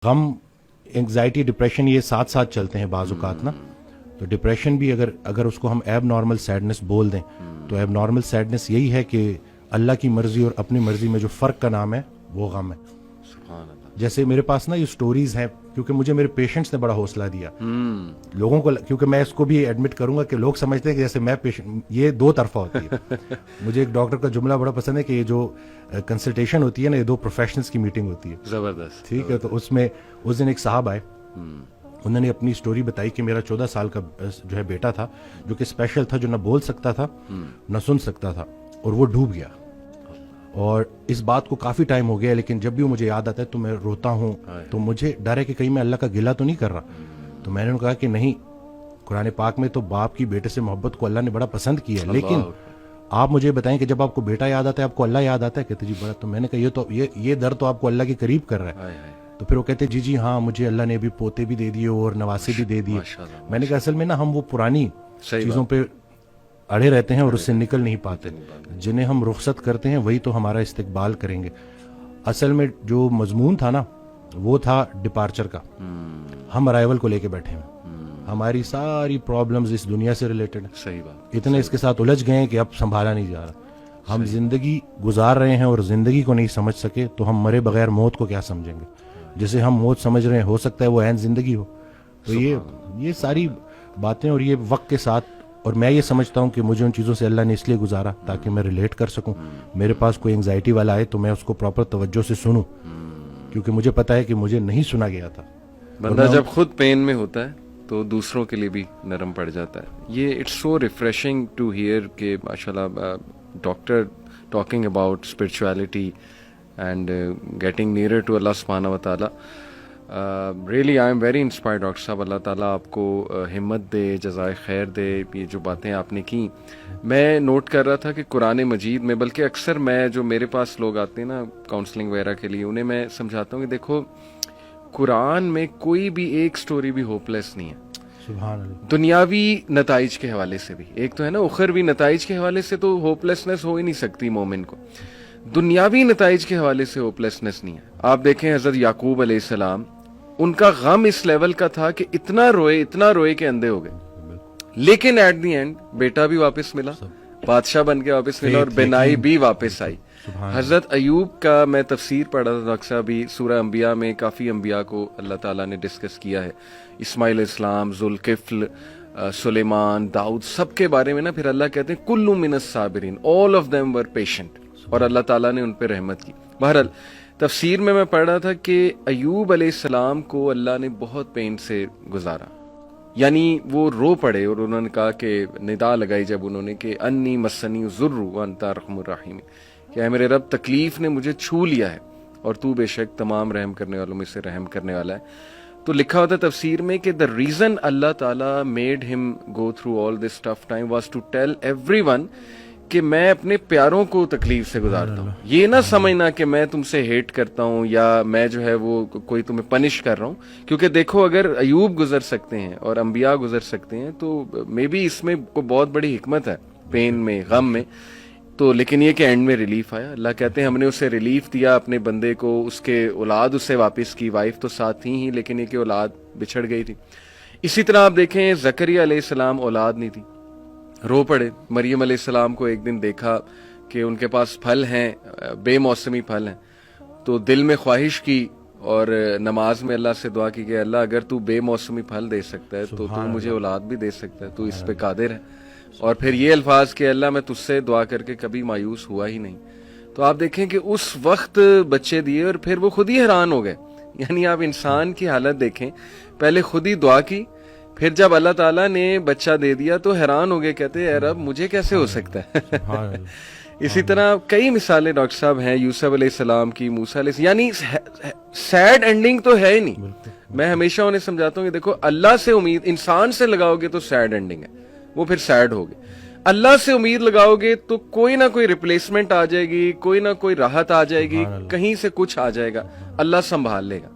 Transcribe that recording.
غم anxiety depression یہ ساتھ ساتھ چلتے ہیں بعض اوقات نا. تو ڈپریشن بھی اگر اس کو ہم ایب نارمل سیڈنس بول دیں تو ایب نارمل سیڈنس یہی ہے کہ اللہ کی مرضی اور اپنی مرضی میں جو فرق کا نام ہے وہ غم ہے. جیسے میرے پاس نا یہ سٹوریز ہیں کیونکہ مجھے میرے پیشنٹس نے بڑا حوصلہ دیا لوگوں کو, کیونکہ میں اس کو بھی ایڈمٹ کروں گا کہ لوگ سمجھتے ہیں کہ جیسے میں یہ دو طرفہ ہوتی ہے. مجھے ایک ڈاکٹر کا جملہ بڑا پسند ہے کہ یہ جو کنسلٹیشن ہوتی ہے نا یہ دو پروفیشنلز کی میٹنگ ہوتی ہے. زبردست. ٹھیک ہے. تو اس میں اس دن ایک صاحب آئے, انہوں نے اپنی سٹوری بتائی کہ میرا 14 سال کا جو ہے بیٹا تھا جو کہ اسپیشل تھا, جو نہ بول سکتا تھا نہ سن سکتا تھا, اور وہ ڈوب گیا. اور اس بات کو کافی ٹائم ہو گیا, لیکن جب بھی مجھے یاد آتا ہے تو میں روتا ہوں. تو مجھے ڈر ہے کہ کہیں میں اللہ کا گلہ تو نہیں کر رہا. تو میں نے کہا کہ نہیں, قرآن پاک میں تو باپ کی بیٹے سے محبت کو اللہ نے بڑا پسند کیا ہے, لیکن آپ مجھے بتائیں کہ جب آپ کو بیٹا یاد آتا ہے آپ کو اللہ یاد آتا ہے؟ کہتے جی بڑا. تو میں نے کہا یہ در تو آپ کو اللہ کے قریب کر رہا ہے. تو پھر وہ کہتے جی ہاں مجھے اللہ نے ابھی پوتے بھی دے دیے اور نواسے بھی دے دیے. میں نے کہا اصل میں نا ہم وہ پرانی چیزوں پہ اڑے رہتے ہیں اور اس سے نکل نہیں پاتے. جنہیں ہم رخصت کرتے ہیں وہی تو ہمارا استقبال کریں گے. اصل میں جو مضمون تھا نا وہ تھا ڈپارچر کا. ہم ارائیول کو لے کے بیٹھے ہیں, ہماری ساری پرابلمز اس دنیا سے ریلیٹڈ ہیں. صحیح بات. اتنے اس کے ساتھ الجھ گئے ہیں کہ اب سنبھالا نہیں جا رہا. ہم زندگی گزار رہے ہیں اور زندگی کو نہیں سمجھ سکے تو ہم مرے بغیر موت کو کیا سمجھیں گے؟ جسے ہم موت سمجھ رہے ہیں ہو سکتا ہے وہ عین زندگی ہو. تو یہ ساری باتیں اور یہ وقت کے ساتھ, اور میں یہ سمجھتا ہوں کہ مجھے ان چیزوں سے اللہ نے اس لیے گزارا تاکہ میں ریلیٹ کر سکوں. میرے پاس کوئی انگزائٹی والا آئے تو میں اس کو پراپر توجہ سے سنوں, کیونکہ مجھے پتا ہے کہ مجھے نہیں سنا گیا تھا. بندہ جب خود پین میں ہوتا ہے تو دوسروں کے لیے بھی نرم پڑ جاتا ہے. یہ it's so refreshing to hear کہ ماشاءاللہ doctor talking about spirituality and getting nearer to اللہ سبحانہ و تعالیٰ. Really I am very inspired doctor صاحب. اللہ تعالیٰ آپ کو ہمت دے, جزائے خیر دے. یہ جو باتیں آپ نے کی میں نوٹ کر رہا تھا کہ قرآن مجید میں, بلکہ اکثر میں جو میرے پاس لوگ آتے ہیں نا کاؤنسلنگ وغیرہ کے لیے, انہیں میں سمجھاتا ہوں کہ دیکھو قرآن میں کوئی بھی ایک سٹوری بھی ہوپ لیس نہیں ہے. سبحان اللہ. دنیاوی نتائج کے حوالے سے بھی, ایک تو ہے نا اخروی نتائج کے حوالے سے تو ہوپ لیسنس ہو ہی نہیں سکتی مومن کو, دنیاوی نتائج کے حوالے سے ہوپ لیسنس نہیں ہے. آپ دیکھیں حضرت یعقوب علیہ السلام, ان کا غم اس لیول کا تھا کہ اتنا روئے کہ اندھے ہو گئے, لیکن ایٹ دی اینڈ بیٹا بھی واپس ملا, بادشاہ بن کے واپس ملا, اور بینائی بھی واپس آئی. حضرت ایوب کا میں تفسیر پڑھا تھا ڈاکٹر صاحب, سورہ انبیاء میں کافی انبیاء کو اللہ تعالیٰ نے ڈسکس کیا ہے. اسماعیل علیہ السلام, ذوالکفل, سلیمان, داؤد, سب کے بارے میں نا پھر اللہ کہتے ہیں کل من الصابرین, all of them were patient, اور اللہ تعالیٰ نے ان پہ رحمت کی. بہرحال تفسیر میں پڑھ رہا تھا کہ ایوب علیہ السلام کو اللہ نے بہت پین سے گزارا, یعنی وہ رو پڑے اور انہوں نے کہا کہ ندا لگائی جب انہوں نے کہ انی مسنی الضر وانت ارحم الراحمین, کہ اے میرے رب تکلیف نے مجھے چھو لیا ہے اور تو بے شک تمام رحم کرنے والوں میں سے رحم کرنے والا ہے. تو لکھا ہوتا ہے تفسیر میں کہ the reason اللہ تعالیٰ made him go through all this tough time was to tell everyone کہ میں اپنے پیاروں کو تکلیف سے گزارتا ہوں. یہ نہ سمجھنا کہ میں تم سے ہیٹ کرتا ہوں یا میں جو ہے وہ کوئی تمہیں پنش کر رہا ہوں, کیونکہ دیکھو اگر ایوب گزر سکتے ہیں اور انبیاء گزر سکتے ہیں تو مے بی اس میں کوئی بہت بڑی حکمت ہے پین میں, غم میں. تو لیکن یہ کہ اینڈ میں ریلیف آیا. اللہ کہتے ہیں ہم نے اسے ریلیف دیا اپنے بندے کو, اس کے اولاد اسے واپس کی, وائف تو ساتھ تھی ہی لیکن یہ کہ اولاد بچھڑ گئی تھی. اسی طرح آپ دیکھیں زکریا علیہ السلام اولاد نہیں تھی, رو پڑے. مریم علیہ السلام کو ایک دن دیکھا کہ ان کے پاس پھل ہیں, بے موسمی پھل ہیں, تو دل میں خواہش کی اور نماز میں اللہ سے دعا کی کہ اللہ اگر تو بے موسمی پھل دے سکتا ہے تو مجھے اولاد بھی دے سکتا ہے, تو اس پہ قادر ہے. اور پھر یہ الفاظ کہ اللہ میں تجھ سے دعا کر کے کبھی مایوس ہوا ہی نہیں. تو آپ دیکھیں کہ اس وقت بچے دیے اور پھر وہ خود ہی حیران ہو گئے. یعنی آپ انسان کی حالت دیکھیں, پہلے خود ہی دعا کی, پھر جب اللہ تعالیٰ نے بچہ دے دیا تو حیران ہو گئے, کہتے اے رب مجھے کیسے ہو سکتا ہے. اسی طرح کئی مثالیں ڈاکٹر صاحب ہیں, یوسف علیہ السلام کی, موسیٰ علیہ السلام, یعنی سیڈ اینڈنگ تو ہے ہی نہیں. میں ہمیشہ انہیں سمجھاتا ہوں کہ دیکھو اللہ سے امید انسان سے لگاؤ گے تو سیڈ اینڈنگ ہے, وہ پھر سیڈ ہوگی. اللہ سے امید لگاؤ گے تو کوئی نہ کوئی ریپلیسمنٹ آ جائے گی, کوئی نہ کوئی راحت آ جائے گی, کہیں سے کچھ آ جائے گا, اللہ سنبھال لے گا.